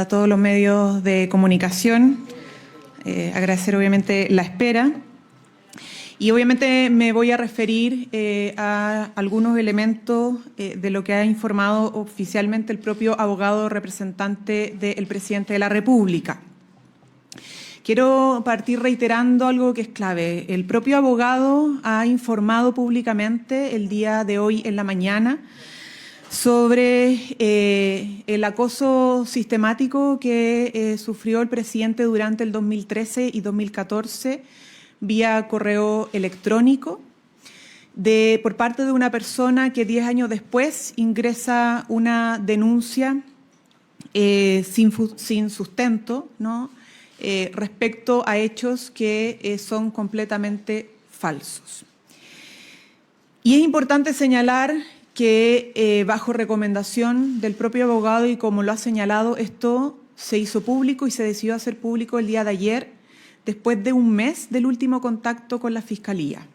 a todos los medios de comunicación. Agradecer obviamente la espera. Y obviamente me voy a referir a algunos elementos de lo que ha informado oficialmente el propio abogado representante del presidente de la República. Quiero partir reiterando algo que es clave. El propio abogado ha informado públicamente el día de hoy en la mañana sobre el acoso sistemático que sufrió el presidente durante el 2013 y 2014 vía correo electrónico por parte de una persona que 10 años después ingresa una denuncia sin sustento, ¿no? Respecto a hechos que son completamente falsos. Y es importante señalar que bajo recomendación del propio abogado y como lo ha señalado, esto se hizo público y se decidió hacer público el día de ayer, después de un mes del último contacto con la Fiscalía.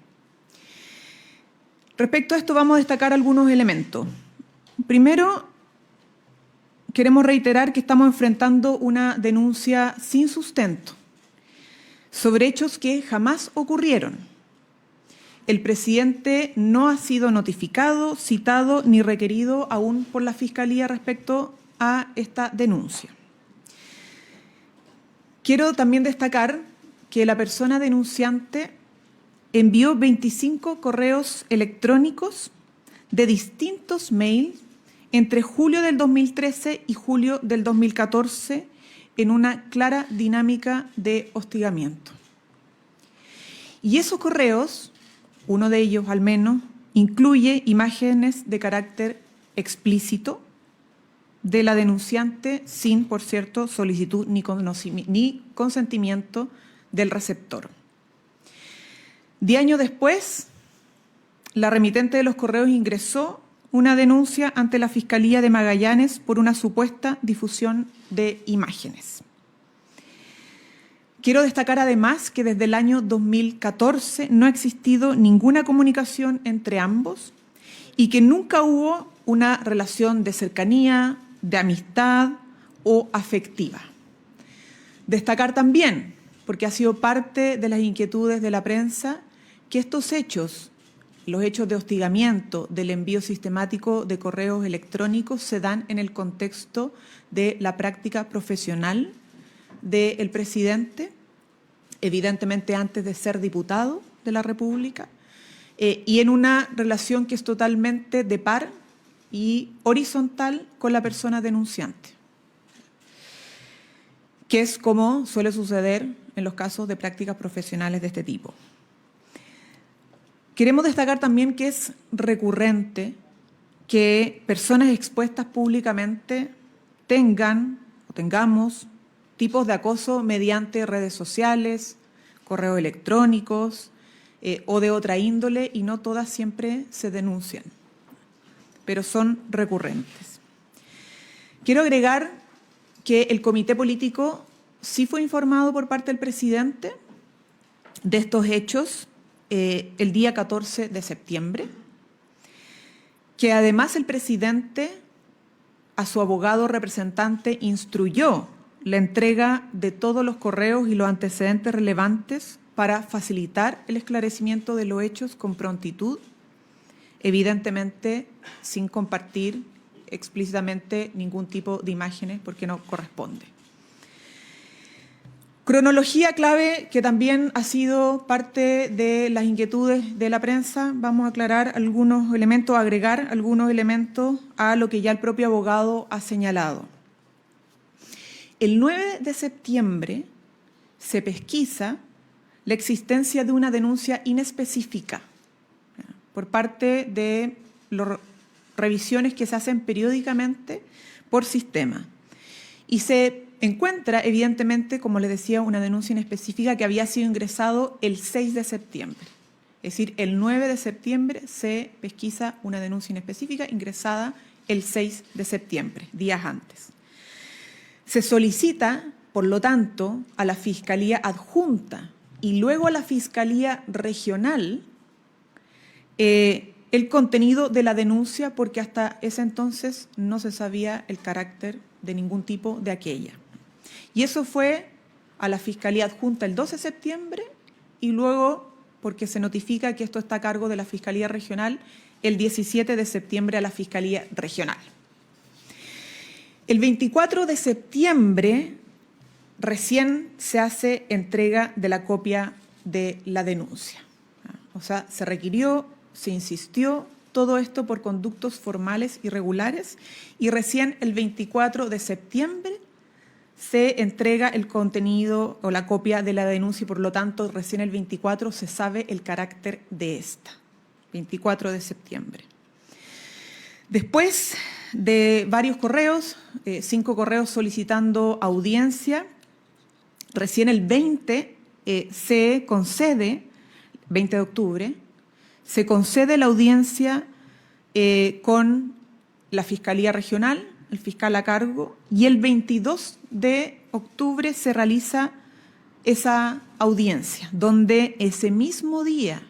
Respecto a esto vamos a destacar algunos elementos. Primero, queremos reiterar que estamos enfrentando una denuncia sin sustento sobre hechos que jamás ocurrieron. El presidente no ha sido notificado, citado ni requerido aún por la Fiscalía respecto a esta denuncia. Quiero también destacar que la persona denunciante envió 25 correos electrónicos de distintos mails entre julio del 2013 y julio del 2014 en una clara dinámica de hostigamiento. Y esos correos, uno de ellos al menos, incluye imágenes de carácter explícito de la denunciante sin, por cierto, solicitud ni consentimiento del receptor. 10 años después, la remitente de los correos ingresó una denuncia ante la Fiscalía de Magallanes por una supuesta difusión de imágenes. Quiero destacar además que desde el año 2014 no ha existido ninguna comunicación entre ambos y que nunca hubo una relación de cercanía, de amistad o afectiva. Destacar también, porque ha sido parte de las inquietudes de la prensa, que estos hechos, los hechos de hostigamiento, del envío sistemático de correos electrónicos, se dan en el contexto de la práctica profesional del presidente, evidentemente antes de ser diputado de la República, y en una relación que es totalmente de par y horizontal con la persona denunciante, que es como suele suceder en los casos de prácticas profesionales de este tipo. Queremos destacar también que es recurrente que personas expuestas públicamente tengamos tipos de acoso mediante redes sociales, correos electrónicos o de otra índole, y no todas siempre se denuncian, pero son recurrentes. Quiero agregar que el comité político sí fue informado por parte del presidente de estos hechos el día 14 de septiembre, que además el presidente a su abogado representante instruyó la entrega de todos los correos y los antecedentes relevantes para facilitar el esclarecimiento de los hechos con prontitud, evidentemente sin compartir explícitamente ningún tipo de imágenes porque no corresponde. Cronología clave que también ha sido parte de las inquietudes de la prensa. Vamos a aclarar algunos elementos, agregar algunos elementos a lo que ya el propio abogado ha señalado. El 9 de septiembre se pesquisa la existencia de una denuncia inespecífica por parte de las revisiones que se hacen periódicamente por sistema. Y se encuentra, evidentemente, como les decía, una denuncia inespecífica que había sido ingresado el 6 de septiembre. Es decir, el 9 de septiembre se pesquisa una denuncia inespecífica ingresada el 6 de septiembre, días antes. Se solicita, por lo tanto, a la Fiscalía Adjunta y luego a la Fiscalía Regional el contenido de la denuncia, porque hasta ese entonces no se sabía el carácter de ningún tipo de aquella. Y eso fue a la Fiscalía Adjunta el 12 de septiembre y luego, porque se notifica que esto está a cargo de la Fiscalía Regional, el 17 de septiembre a la Fiscalía Regional. El 24 de septiembre recién se hace entrega de la copia de la denuncia. O sea, se requirió, se insistió, todo esto por conductos formales irregulares y recién el 24 de septiembre se entrega el contenido o la copia de la denuncia y por lo tanto recién el 24 se sabe el carácter de esta. 24 de septiembre. Después de varios correos, 5 correos solicitando audiencia, recién el 20 se concede, 20 de octubre, se concede la audiencia con la Fiscalía Regional, el fiscal a cargo, y el 22 de octubre se realiza esa audiencia, donde ese mismo día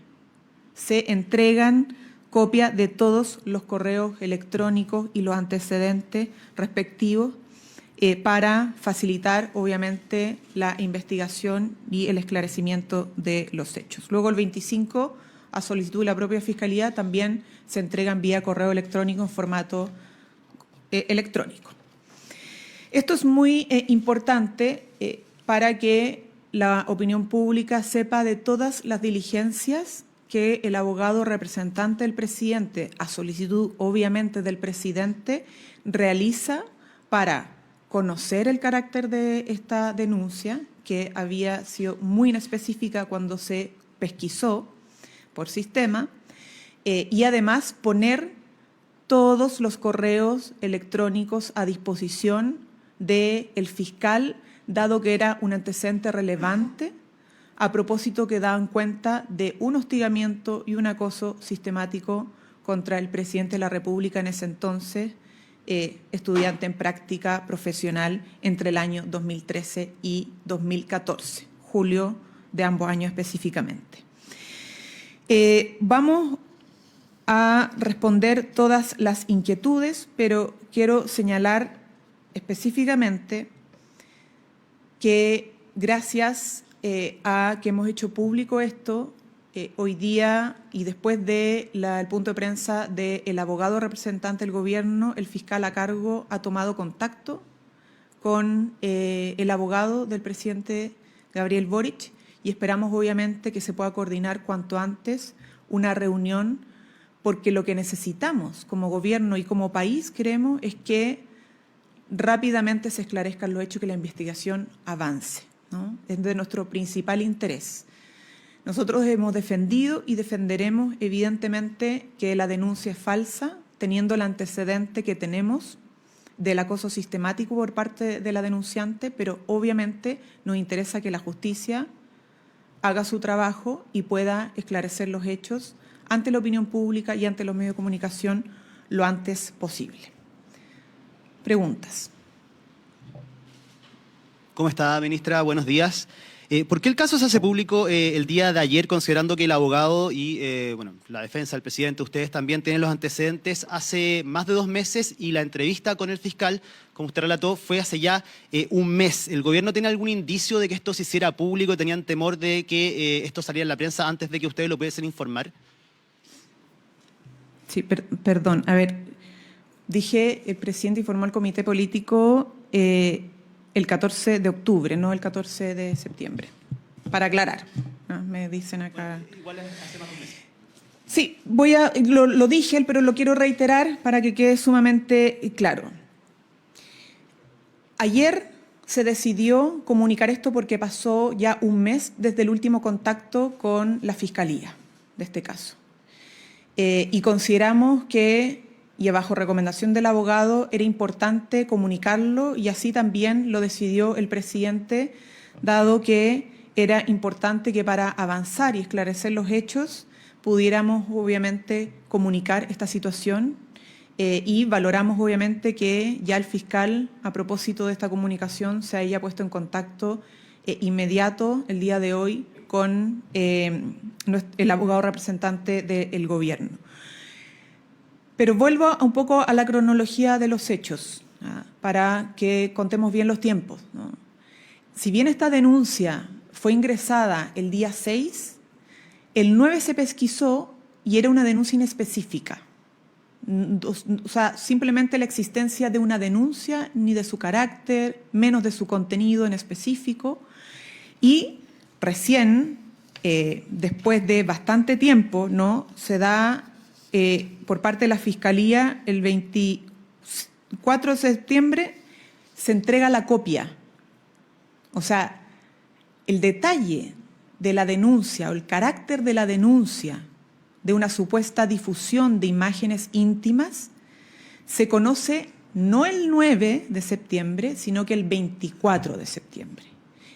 se entregan copia de todos los correos electrónicos y los antecedentes respectivos para facilitar, obviamente, la investigación y el esclarecimiento de los hechos. Luego, el 25, a solicitud de la propia Fiscalía, también se entregan vía correo electrónico en formato electrónico. Esto es muy importante para que la opinión pública sepa de todas las diligencias que el abogado representante del presidente, a solicitud obviamente del presidente, realiza para conocer el carácter de esta denuncia, que había sido muy inespecífica cuando se pesquisó por sistema, y además poner todos los correos electrónicos a disposición del fiscal, dado que era un antecedente relevante, a propósito que daban cuenta de un hostigamiento y un acoso sistemático contra el presidente de la República en ese entonces, estudiante en práctica profesional entre el año 2013 y 2014, julio de ambos años específicamente. Vamos a responder todas las inquietudes, pero quiero señalar específicamente que gracias a que hemos hecho público esto, hoy día y después del punto de prensa del abogado representante del gobierno, el fiscal a cargo ha tomado contacto con el abogado del presidente Gabriel Boric y esperamos obviamente que se pueda coordinar cuanto antes una reunión, porque lo que necesitamos como gobierno y como país, creemos, es que rápidamente se esclarezcan los hechos y que la investigación avance, ¿no? Es de nuestro principal interés. Nosotros hemos defendido y defenderemos evidentemente que la denuncia es falsa, teniendo el antecedente que tenemos del acoso sistemático por parte de la denunciante, pero obviamente nos interesa que la justicia haga su trabajo y pueda esclarecer los hechos ante la opinión pública y ante los medios de comunicación lo antes posible. Preguntas. ¿Cómo está, ministra? Buenos días. ¿Por qué el caso se hace público el día de ayer, considerando que el abogado y la defensa del presidente, ustedes también tienen los antecedentes hace más de 2 meses y la entrevista con el fiscal, como usted relató, fue hace ya 1 mes? ¿El gobierno tiene algún indicio de que esto se hiciera público y tenían temor de que esto saliera en la prensa antes de que ustedes lo pudiesen informar? Sí, perdón. A ver, dije el presidente informó al comité político el 14 de octubre, no el 14 de septiembre, para aclarar, ¿no? Me dicen acá. Bueno, igual hace más de 1 mes. Sí, lo dije, pero lo quiero reiterar para que quede sumamente claro. Ayer se decidió comunicar esto porque pasó ya 1 mes desde el último contacto con la Fiscalía de este caso. Y consideramos que, y bajo recomendación del abogado, era importante comunicarlo y así también lo decidió el presidente, dado que era importante que para avanzar y esclarecer los hechos pudiéramos obviamente comunicar esta situación y valoramos obviamente que ya el fiscal, a propósito de esta comunicación, se haya puesto en contacto inmediato el día de hoy con el abogado representante del gobierno. Pero vuelvo un poco a la cronología de los hechos. para que contemos bien los tiempos, ¿no? Si bien esta denuncia fue ingresada el día 6, el 9 se pesquisó y era una denuncia inespecífica. O sea, simplemente la existencia de una denuncia, ni de su carácter, menos de su contenido en específico. Y recién, después de bastante tiempo, ¿no?, se da por parte de la Fiscalía el 24 de septiembre, se entrega la copia. O sea, el detalle de la denuncia o el carácter de la denuncia de una supuesta difusión de imágenes íntimas se conoce no el 9 de septiembre, sino que el 24 de septiembre.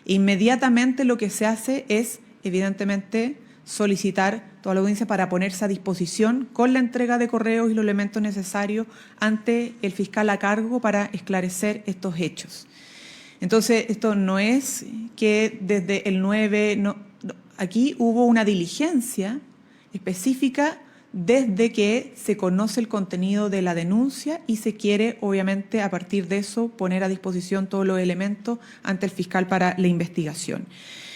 Inmediatamente lo que se hace es, evidentemente, solicitar toda la audiencia para ponerse a disposición con la entrega de correos y los elementos necesarios ante el fiscal a cargo para esclarecer estos hechos. Entonces, esto no es que desde el 9, aquí hubo una diligencia específica desde que se conoce el contenido de la denuncia y se quiere, obviamente, a partir de eso, poner a disposición todos los elementos ante el fiscal para la investigación.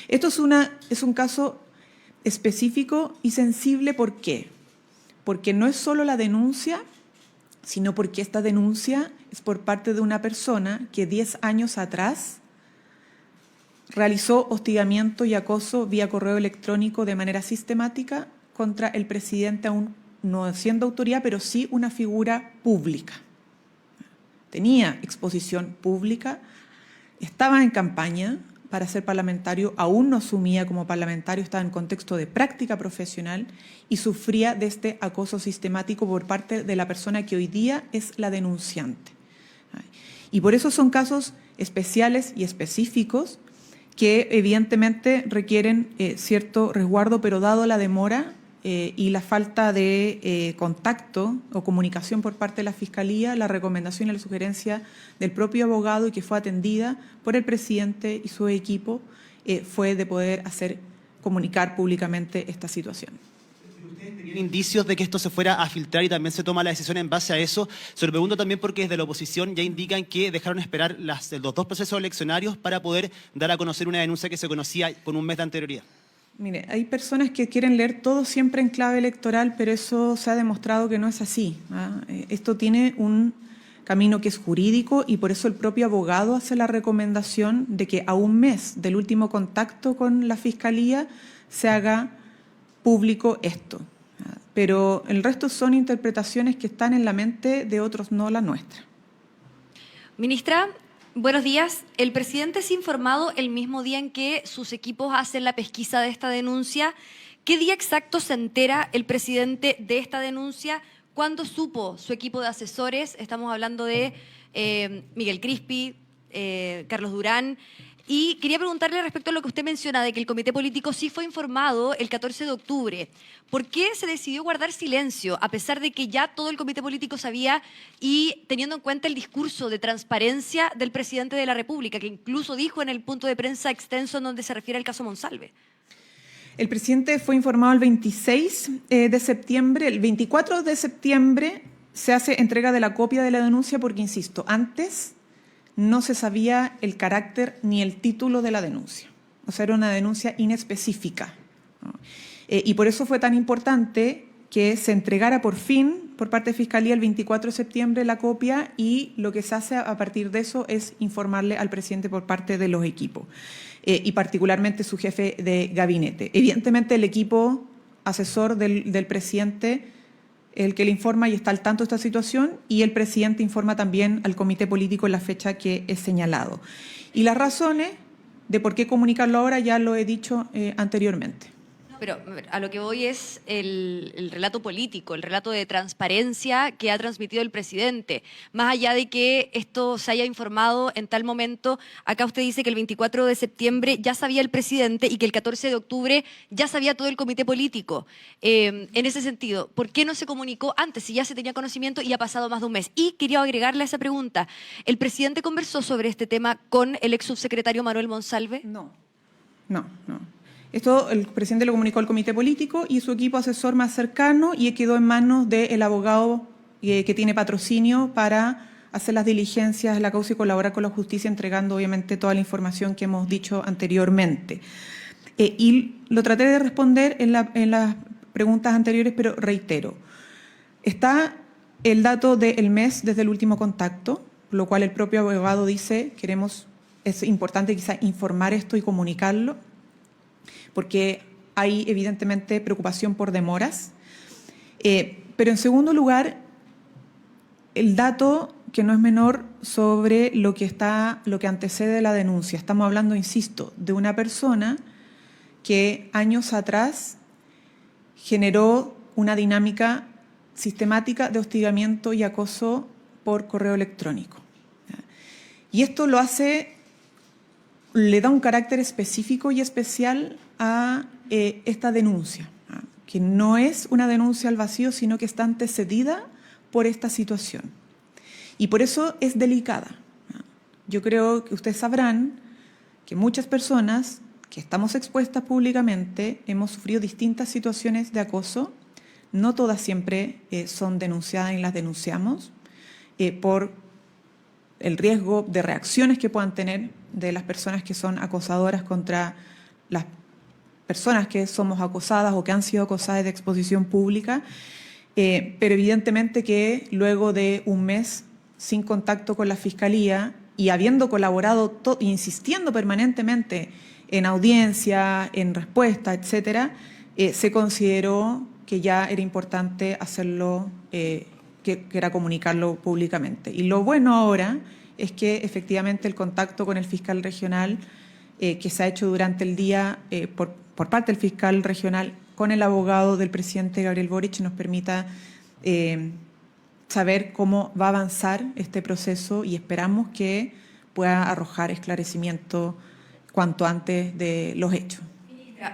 Esto es un caso específico y sensible. ¿Por qué? Porque no es solo la denuncia, sino porque esta denuncia es por parte de una persona que 10 años atrás realizó hostigamiento y acoso vía correo electrónico de manera sistemática contra el presidente, aún no siendo autoridad, pero sí una figura pública. Tenía exposición pública, estaba en campaña para ser parlamentario, aún no asumía como parlamentario, estaba en contexto de práctica profesional y sufría de este acoso sistemático por parte de la persona que hoy día es la denunciante. Y por eso son casos especiales y específicos que evidentemente requieren cierto resguardo, pero dado la demora y la falta de contacto o comunicación por parte de la Fiscalía, la recomendación y la sugerencia del propio abogado y que fue atendida por el presidente y su equipo fue de poder comunicar públicamente esta situación. ¿Ustedes tenían indicios de que esto se fuera a filtrar y también se toma la decisión en base a eso? Se lo pregunto también porque desde la oposición ya indican que dejaron esperar los dos procesos eleccionarios para poder dar a conocer una denuncia que se conocía con un mes de anterioridad. Mire, hay personas que quieren leer todo siempre en clave electoral, pero eso se ha demostrado que no es así, ¿ah? Esto tiene un camino que es jurídico y por eso el propio abogado hace la recomendación de que a un mes del último contacto con la Fiscalía se haga público esto. Pero el resto son interpretaciones que están en la mente de otros, no la nuestra. Ministra, buenos días. El presidente es informado el mismo día en que sus equipos hacen la pesquisa de esta denuncia. ¿Qué día exacto se entera el presidente de esta denuncia? ¿Cuándo supo su equipo de asesores? Estamos hablando de Miguel Crispi, Carlos Durán. Y quería preguntarle respecto a lo que usted menciona, de que el comité político sí fue informado el 14 de octubre. ¿Por qué se decidió guardar silencio, a pesar de que ya todo el comité político sabía y teniendo en cuenta el discurso de transparencia del presidente de la República, que incluso dijo en el punto de prensa extenso en donde se refiere al caso Monsalve? El presidente fue informado el 26 de septiembre. El 24 de septiembre se hace entrega de la copia de la denuncia porque, insisto, antes no se sabía el carácter ni el título de la denuncia. O sea, era una denuncia inespecífica, ¿no? Y por eso fue tan importante que se entregara por fin por parte de Fiscalía el 24 de septiembre la copia y lo que se hace a partir de eso es informarle al presidente por parte de los equipos y particularmente su jefe de gabinete. Evidentemente el equipo asesor del presidente el que le informa y está al tanto de esta situación y el presidente informa también al comité político en la fecha que es señalado. Y las razones de por qué comunicarlo ahora ya lo he dicho anteriormente. Pero a lo que voy es el relato político, el relato de transparencia que ha transmitido el presidente. Más allá de que esto se haya informado en tal momento, acá usted dice que el 24 de septiembre ya sabía el presidente y que el 14 de octubre ya sabía todo el comité político. En ese sentido, ¿por qué no se comunicó antes si ya se tenía conocimiento y ha pasado más de un mes? Y quería agregarle a esa pregunta, ¿el presidente conversó sobre este tema con el ex subsecretario Manuel Monsalve? No. Esto el presidente lo comunicó al comité político y su equipo asesor más cercano y quedó en manos del abogado que tiene patrocinio para hacer las diligencias, la causa y colaborar con la justicia, entregando obviamente toda la información que hemos dicho anteriormente. Y lo traté de responder en las preguntas anteriores, pero reitero. Está el dato del mes desde el último contacto, lo cual el propio abogado dice, es importante quizá informar esto y comunicarlo, porque hay evidentemente preocupación por demoras. Pero en segundo lugar, el dato que no es menor sobre lo que antecede la denuncia. Estamos hablando, insisto, de una persona que años atrás generó una dinámica sistemática de hostigamiento y acoso por correo electrónico. Y esto le da un carácter específico y especial a esta denuncia, que no es una denuncia al vacío, sino que está antecedida por esta situación. Y por eso es delicada. Yo creo que ustedes sabrán que muchas personas que estamos expuestas públicamente hemos sufrido distintas situaciones de acoso. No todas siempre son denunciadas y las denunciamos por el riesgo de reacciones que puedan tener de las personas que son acosadoras contra las personas que somos acosadas o que han sido acosadas de exposición pública, pero evidentemente que luego de un mes sin contacto con la Fiscalía y habiendo colaborado, insistiendo permanentemente en audiencia, en respuesta, etcétera, se consideró que ya era importante hacerlo, que era comunicarlo públicamente. Y lo bueno ahora es que efectivamente el contacto con el fiscal regional que se ha hecho durante el día por parte del fiscal regional con el abogado del presidente Gabriel Boric nos permita saber cómo va a avanzar este proceso y esperamos que pueda arrojar esclarecimiento cuanto antes de los hechos.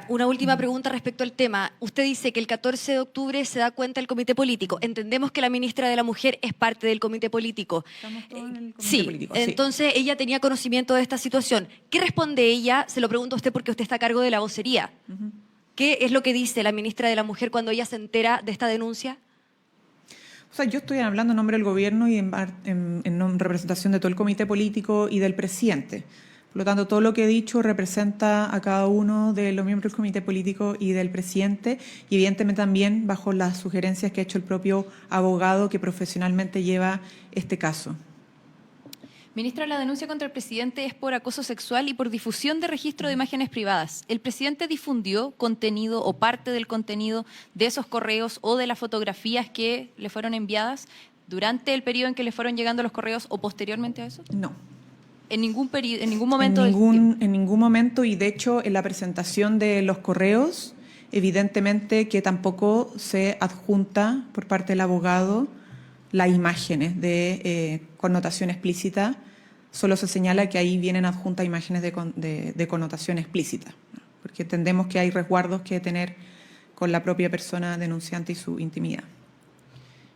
Una última pregunta respecto al tema. Usted dice que el 14 de octubre se da cuenta el comité político. Entendemos que la ministra de la Mujer es parte del comité político. Estamos todos en el comité Sí, político. entonces ella tenía conocimiento de esta situación. ¿Qué responde ella? Se lo pregunto a usted porque usted está a cargo de la vocería. ¿Qué es lo que dice la ministra de la Mujer cuando ella se entera de esta denuncia? O sea, yo estoy hablando en nombre del gobierno y en representación de todo el comité político y del presidente. Por lo tanto, todo lo que he dicho representa a cada uno de los miembros del comité político y del presidente y evidentemente también bajo las sugerencias que ha hecho el propio abogado que profesionalmente lleva este caso. Ministra, la denuncia contra el presidente es por acoso sexual y por difusión de registro de imágenes privadas. ¿El presidente difundió contenido o parte del contenido de esos correos o de las fotografías que le fueron enviadas durante el periodo en que le fueron llegando los correos o posteriormente a eso? No. En ningún momento. En ningún momento, y de hecho en la presentación de los correos, evidentemente que tampoco se adjunta por parte del abogado las imágenes de connotación explícita, solo se señala que ahí vienen adjuntas imágenes de connotación explícita, ¿no? Porque entendemos que hay resguardos que tener con la propia persona denunciante y su intimidad.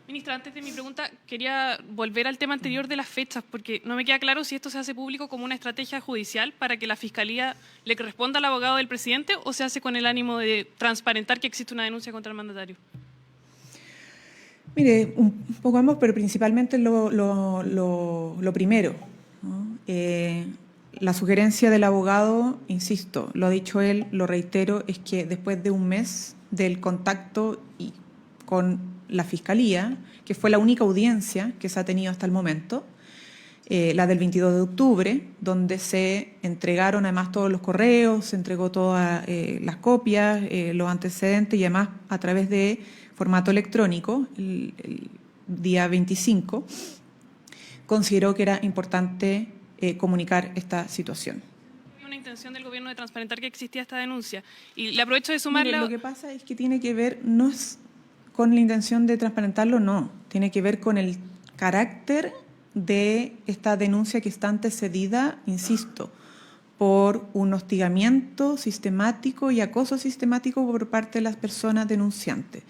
Ministra, antes de mi pregunta, quería volver al tema anterior de las fechas, porque no me queda claro si esto se hace público como una estrategia judicial para que la Fiscalía le responda al abogado del presidente o se hace con el ánimo de transparentar que existe una denuncia contra el mandatario. Mire, un poco ambos, pero principalmente lo primero, ¿no? La sugerencia del abogado, insisto, lo ha dicho él, lo reitero, es que después de un mes del contacto con la Fiscalía, que fue la única audiencia que se ha tenido hasta el momento, la del 22 de octubre, donde se entregaron además todos los correos, se entregó todas las copias, los antecedentes y además a través de formato electrónico, el día 25, consideró que era importante comunicar esta situación. Había una intención del gobierno de transparentar que existía esta denuncia y le aprovecho de sumarla. Mire, lo que pasa es que tiene que ver, no es con la intención de transparentarlo, no, tiene que ver con el carácter de esta denuncia que está antecedida, insisto, por un hostigamiento sistemático y acoso sistemático por parte de las personas denunciantes.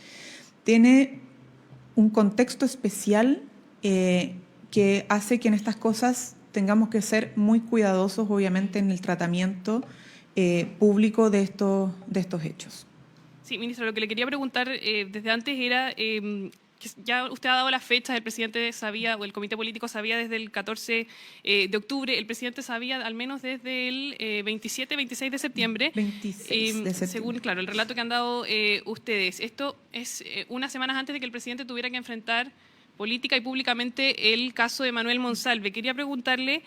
Tiene un contexto especial que hace que en estas cosas tengamos que ser muy cuidadosos, obviamente, en el tratamiento público de estos hechos. Sí, ministra, lo que le quería preguntar desde antes era que ya usted ha dado las fechas, el presidente sabía, o el comité político sabía desde el 14 de octubre, el presidente sabía al menos desde el 27, 26 de septiembre. 26 de septiembre. Según, claro, el relato que han dado ustedes. Esto es unas semanas antes de que el presidente tuviera que enfrentar política y públicamente el caso de Manuel Monsalve. Quería preguntarle,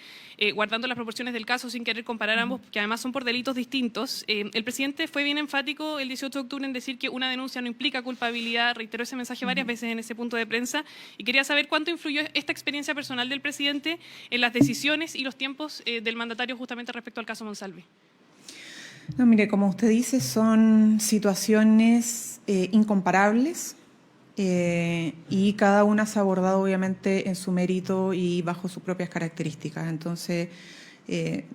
guardando las proporciones del caso sin querer comparar ambos, que además son por delitos distintos, el presidente fue bien enfático el 18 de octubre en decir que una denuncia no implica culpabilidad, reiteró ese mensaje varias veces en ese punto de prensa, y quería saber cuánto influyó esta experiencia personal del presidente en las decisiones y los tiempos del mandatario justamente respecto al caso Monsalve. No, mire, como usted dice, son situaciones incomparables. Y cada una se ha abordado obviamente en su mérito y bajo sus propias características. Entonces, yo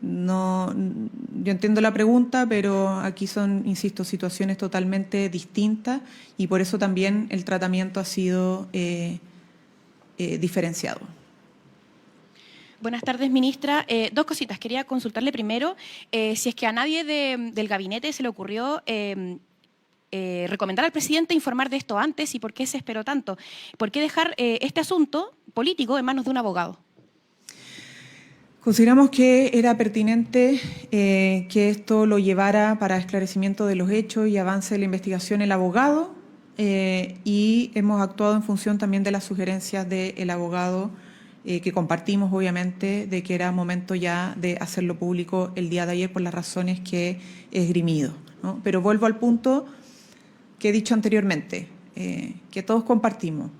entiendo la pregunta, pero aquí son, insisto, situaciones totalmente distintas y por eso también el tratamiento ha sido diferenciado. Buenas tardes, ministra. Dos cositas. Quería consultarle primero si es que a nadie del gabinete se le ocurrió recomendar al presidente informar de esto antes y por qué se esperó tanto. ¿Por qué dejar este asunto político en manos de un abogado? Consideramos que era pertinente que esto lo llevara para esclarecimiento de los hechos y avance de la investigación el abogado y hemos actuado en función también de las sugerencias del abogado que compartimos obviamente de que era momento ya de hacerlo público el día de ayer por las razones que he esgrimido, ¿no? Pero vuelvo al punto que he dicho anteriormente, que todos compartimos.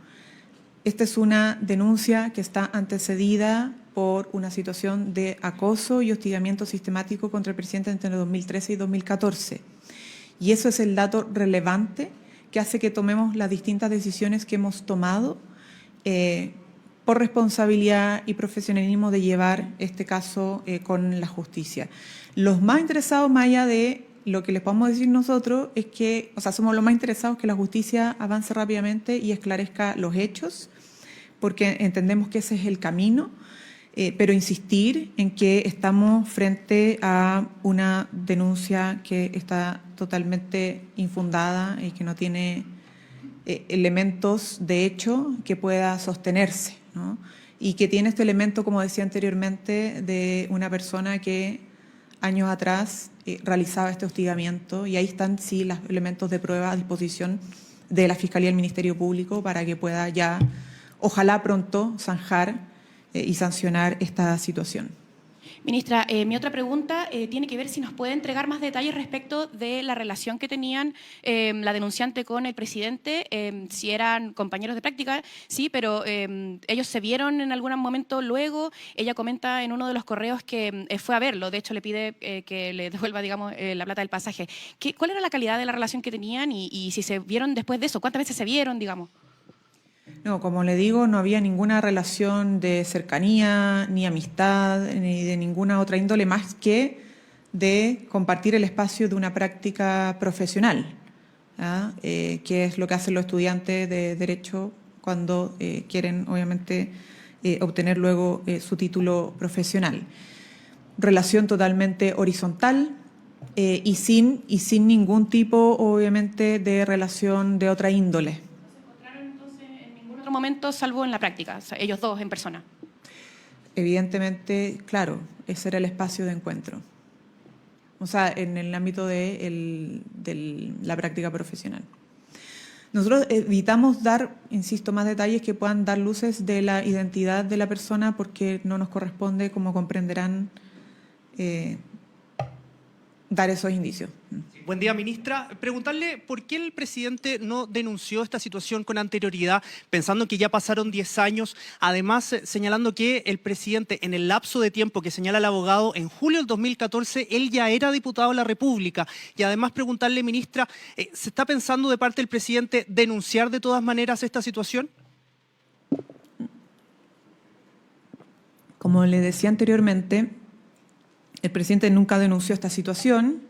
Esta es una denuncia que está antecedida por una situación de acoso y hostigamiento sistemático contra el presidente entre 2013 y 2014. Y eso es el dato relevante que hace que tomemos las distintas decisiones que hemos tomado por responsabilidad y profesionalismo de llevar este caso con la justicia. Los más interesados, más allá de lo que les podemos decir nosotros, es que, somos los más interesados que la justicia avance rápidamente y esclarezca los hechos, porque entendemos que ese es el camino, pero insistir en que estamos frente a una denuncia que está totalmente infundada y que no tiene elementos de hecho que pueda sostenerse, ¿no? Y que tiene este elemento, como decía anteriormente, de una persona que años atrás realizaba este hostigamiento y ahí están sí los elementos de prueba a disposición de la Fiscalía y el Ministerio Público para que pueda ya, ojalá pronto, zanjar y sancionar esta situación. Ministra, mi otra pregunta tiene que ver si nos puede entregar más detalles respecto de la relación que tenían la denunciante con el presidente, si eran compañeros de práctica, sí, pero ellos se vieron en algún momento luego. Ella comenta en uno de los correos que fue a verlo, de hecho le pide que le devuelva, digamos, la plata del pasaje. ¿Cuál era la calidad de la relación que tenían y si se vieron después de eso? ¿Cuántas veces se vieron, digamos? No, como le digo, no había ninguna relación de cercanía, ni amistad, ni de ninguna otra índole más que de compartir el espacio de una práctica profesional, ¿ya? Que es lo que hacen los estudiantes de Derecho cuando quieren, obviamente, obtener luego su título profesional. Relación totalmente horizontal y sin ningún tipo, obviamente, de relación de otra índole. Otro momento, salvo en la práctica, o sea, ellos dos en persona. Evidentemente, claro, ese era el espacio de encuentro. O sea, en el ámbito de la práctica profesional. Nosotros evitamos dar, insisto, más detalles que puedan dar luces de la identidad de la persona porque no nos corresponde, como comprenderán, dar esos indicios. Buen día, ministra. Preguntarle por qué el presidente no denunció esta situación con anterioridad, pensando que ya pasaron 10 años, además señalando que el presidente, en el lapso de tiempo que señala el abogado, en julio del 2014, él ya era diputado de la República. Y además preguntarle, ministra, ¿se está pensando de parte del presidente denunciar de todas maneras esta situación? Como le decía anteriormente, el presidente nunca denunció esta situación.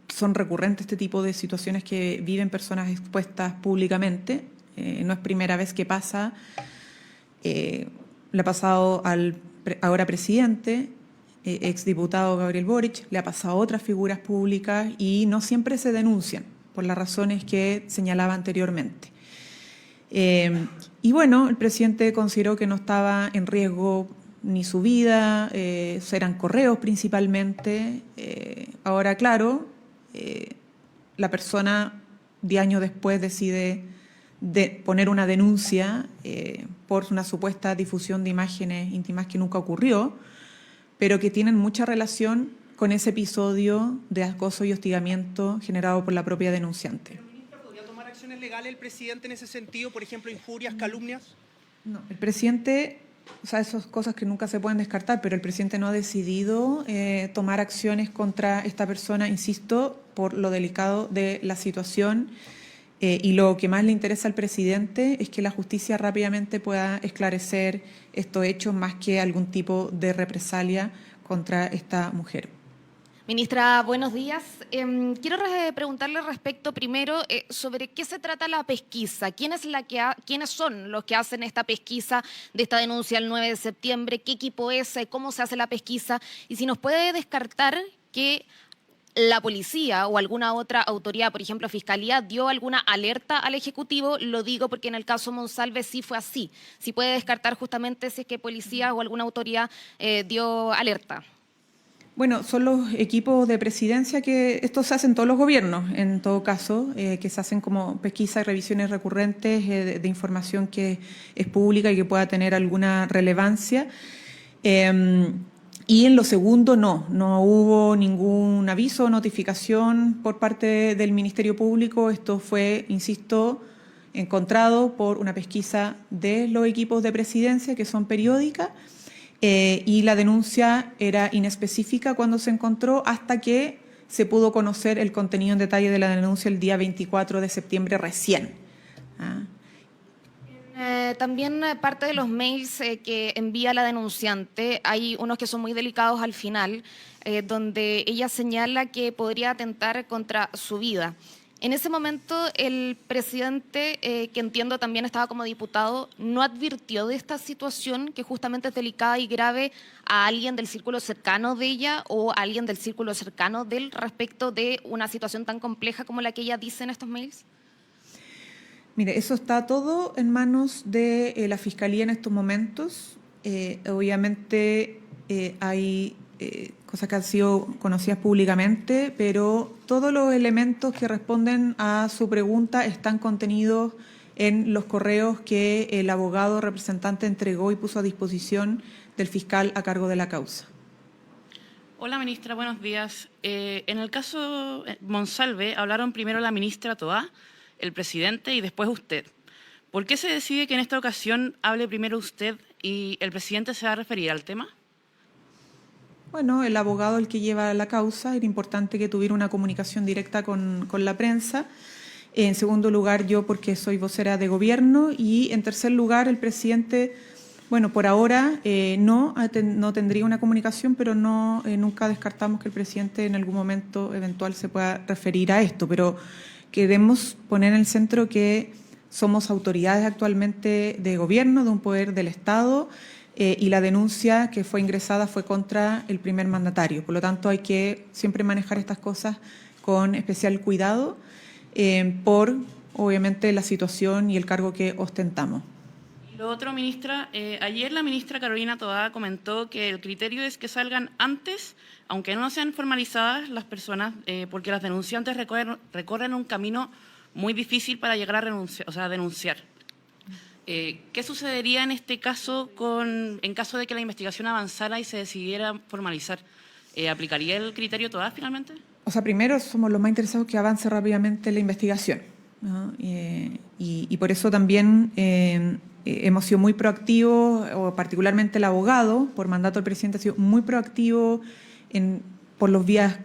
Son recurrentes este tipo de situaciones que viven personas expuestas públicamente. No es primera vez que pasa. Le ha pasado al ahora presidente, exdiputado Gabriel Boric, le ha pasado a otras figuras públicas y no siempre se denuncian. por las razones que señalaba anteriormente. Y bueno, el presidente consideró que no estaba en riesgo ni su vida, eran correos principalmente. Ahora, claro, la persona 10 años después decide poner una denuncia por una supuesta difusión de imágenes íntimas que nunca ocurrió, pero que tienen mucha relación con ese episodio de acoso y hostigamiento generado por la propia denunciante. Ministra, ¿podría tomar acciones legales el presidente en ese sentido? Por ejemplo, injurias, calumnias. No, el presidente, o sea, esas cosas que nunca se pueden descartar, pero el presidente no ha decidido tomar acciones contra esta persona, insisto, por lo delicado de la situación. Y lo que más le interesa al presidente es que la justicia rápidamente pueda esclarecer estos hechos más que algún tipo de represalia contra esta mujer. Ministra, buenos días. Quiero preguntarle respecto primero sobre qué se trata la pesquisa. ¿Quiénes son los que hacen esta pesquisa de esta denuncia el 9 de septiembre? ¿Qué equipo es? ¿Cómo se hace la pesquisa? Y si nos puede descartar que la policía o alguna otra autoridad, por ejemplo, Fiscalía, dio alguna alerta al Ejecutivo. Lo digo porque en el caso Monsalve sí fue así. Si puede descartar justamente si es que policía o alguna autoridad dio alerta. Bueno, son los equipos de presidencia que esto se hace en todos los gobiernos, en todo caso, que se hacen como pesquisas y revisiones recurrentes de información que es pública y que pueda tener alguna relevancia. Y en lo segundo, no hubo ningún aviso o notificación por parte del Ministerio Público. Esto fue, insisto, encontrado por una pesquisa de los equipos de presidencia que son periódicas y la denuncia era inespecífica cuando se encontró hasta que se pudo conocer el contenido en detalle de la denuncia el día 24 de septiembre recién. También parte de los mails que envía la denunciante, hay unos que son muy delicados al final, donde ella señala que podría atentar contra su vida. En ese momento el presidente, que entiendo también estaba como diputado, no advirtió de esta situación que justamente es delicada y grave a alguien del círculo cercano de ella o a alguien del círculo cercano de él respecto de una situación tan compleja como la que ella dice en estos mails. Mire, eso está todo en manos de la Fiscalía en estos momentos. Obviamente hay cosas que han sido conocidas públicamente, pero todos los elementos que responden a su pregunta están contenidos en los correos que el abogado representante entregó y puso a disposición del fiscal a cargo de la causa. Hola, ministra, buenos días. En el caso Monsalve hablaron primero la ministra Toá, el presidente y después usted. ¿Por qué se decide que en esta ocasión hable primero usted y el presidente se va a referir al tema? Bueno, el abogado, el que lleva la causa, era importante que tuviera una comunicación directa con la prensa. En segundo lugar, yo porque soy vocera de gobierno. Y en tercer lugar, el presidente, bueno, por ahora no tendría una comunicación, pero nunca descartamos que el presidente en algún momento eventual se pueda referir a esto. Pero queremos poner en el centro que somos autoridades actualmente de gobierno, de un poder del Estado, y la denuncia que fue ingresada fue contra el primer mandatario. Por lo tanto, hay que siempre manejar estas cosas con especial cuidado por, obviamente, la situación y el cargo que ostentamos. Lo otro, ministra, ayer la ministra Carolina Toá comentó que el criterio es que salgan antes, aunque no sean formalizadas las personas, porque las denunciantes recorren un camino muy difícil para llegar a denunciar. ¿Qué sucedería en este caso en caso de que la investigación avanzara y se decidiera formalizar? ¿Aplicaría el criterio Toá finalmente? O sea, primero somos los más interesados que avance rápidamente la investigación, ¿no? Y por eso también hemos sido muy proactivos, o particularmente el abogado, por mandato del presidente, ha sido muy proactivo por los vías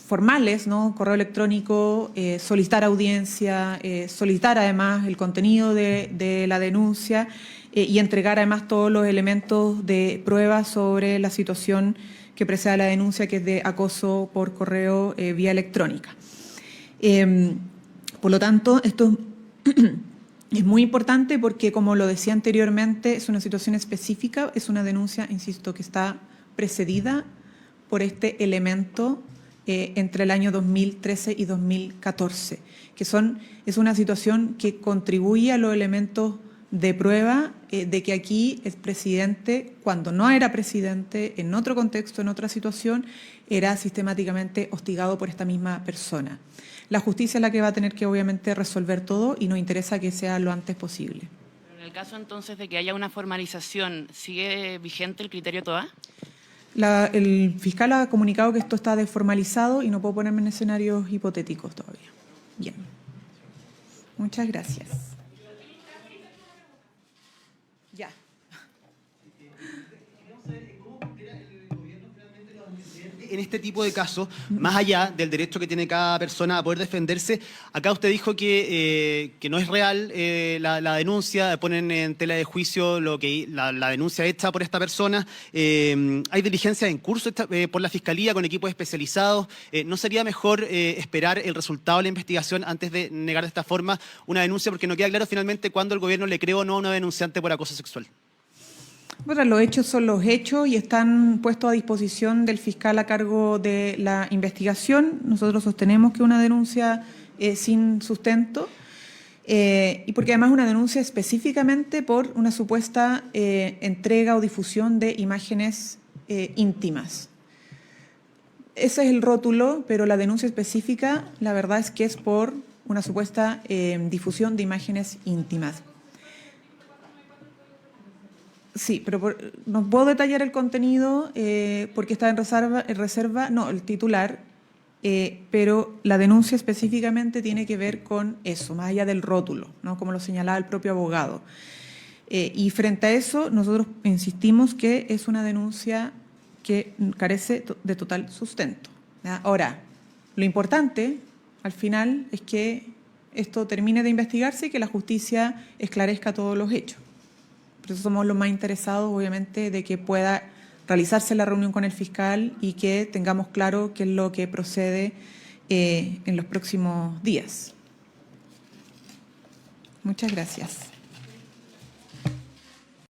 formales, ¿no? Correo electrónico, solicitar audiencia, solicitar además el contenido de la denuncia y entregar además todos los elementos de prueba sobre la situación que precede a la denuncia, que es de acoso por correo vía electrónica. Por lo tanto, esto es muy importante porque, como lo decía anteriormente, es una situación específica, es una denuncia, insisto, que está precedida por este elemento entre el año 2013 y 2014, que es una situación que contribuye a los elementos de prueba de que aquí el presidente, cuando no era presidente, en otro contexto, en otra situación, era sistemáticamente hostigado por esta misma persona. La justicia es la que va a tener que obviamente resolver todo y nos interesa que sea lo antes posible. En el caso entonces de que haya una formalización, ¿sigue vigente el criterio TOA? El fiscal ha comunicado que esto está desformalizado y no puedo ponerme en escenarios hipotéticos todavía. Bien. Muchas gracias. Ya. En este tipo de casos, más allá del derecho que tiene cada persona a poder defenderse, acá usted dijo que no es real la denuncia, ponen en tela de juicio la denuncia hecha por esta persona. Hay diligencias en curso por la Fiscalía con equipos especializados. ¿No sería mejor esperar el resultado de la investigación antes de negar de esta forma una denuncia? Porque no queda claro finalmente cuándo el gobierno le creó o no a una denunciante por acoso sexual. Bueno, los hechos son los hechos y están puestos a disposición del fiscal a cargo de la investigación. Nosotros sostenemos que una denuncia sin sustento y porque además una denuncia específicamente por una supuesta entrega o difusión de imágenes íntimas. Ese es el rótulo, pero la denuncia específica, la verdad es que es por una supuesta difusión de imágenes íntimas. Sí, pero no puedo detallar el contenido porque está en reserva, no, el titular, pero la denuncia específicamente tiene que ver con eso, más allá del rótulo, ¿no? Como lo señalaba el propio abogado. Y frente a eso, nosotros insistimos que es una denuncia que carece de total sustento, ¿ya? Ahora, lo importante, al final, es que esto termine de investigarse y que la justicia esclarezca todos los hechos. Por eso somos los más interesados, obviamente, de que pueda realizarse la reunión con el fiscal y que tengamos claro qué es lo que procede en los próximos días. Muchas gracias.